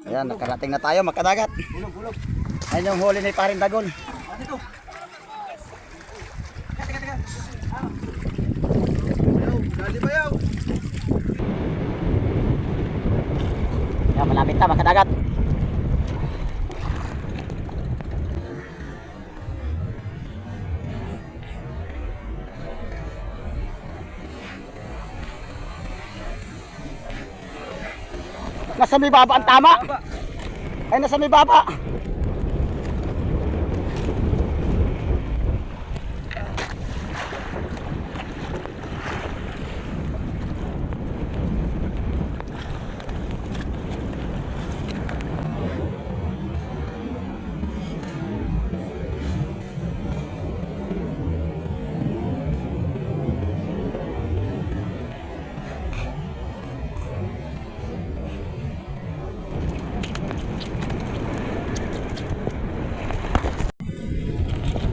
Ayan, nakarating na tayo, makadagat. Ayan yung huli ni Paring Dagol. Ayan, malapit na, makadagat. Nasa may baba ang tama. Ay, nasa may baba.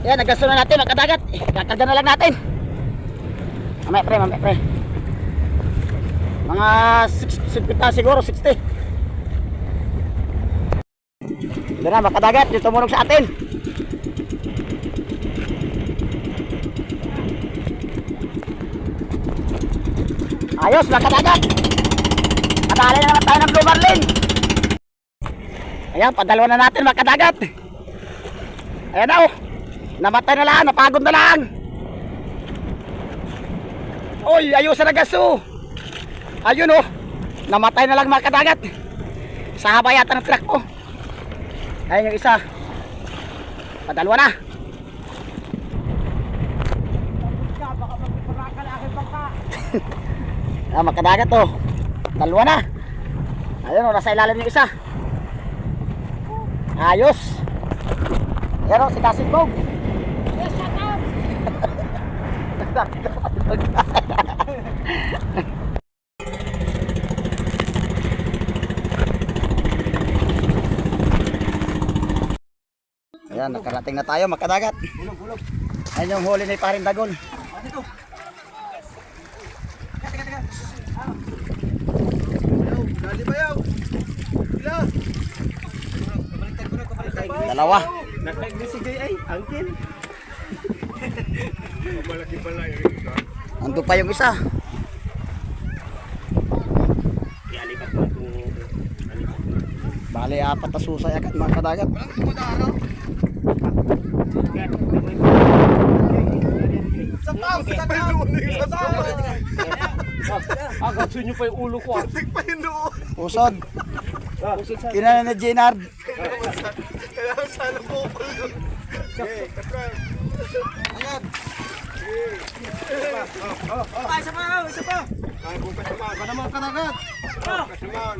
Ayan, nagasto na natin, makadagat. Kakarga na lang natin. Mamaya pre. Mga 60 siguro, 60. Doon na, makadagat. Yung tumunog sa atin. Ayos, makadagat. Kadali na naman tayo ng blue marlin. Ayan, padalawa na natin, makadagat. Ayan na, oh. Namatay na lang, napagod na lang. Uy, ayos na gaso. Ayun oh, namatay na lang mga kadagat. Sa haba yata ng truck ko. Ayun yung isa. Padalwa na. Mga kadagat oh, dalawa na. Ayun oh, nasa ilalim yung isa. Ayos. Ayan oh, si Kasigbog. Ayan, nakarating na tayo, makadagat. Ayan yung huli ni Paring Dagol. Dalawa. Nagsigay ay, angkin. Malaki pala yung isa. Ando pa yung isa. Ialikat mo itong... Bali, 4 na susay agad mga kadagat. Agatso nyo pa yung ulo ko. Tik pa yung noo. Usod. Kinala na Jenard. Kailangan sana bukol yun. Okay, katry. Ayan. Isa pa. Ay, bukas naman. Ba naman kadagat? Bukas naman.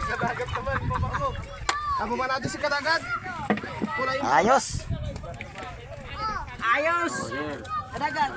Kadagat naman, baba mo. Abo ba natin si kadagat? Ayos. Ayos! Kadagat!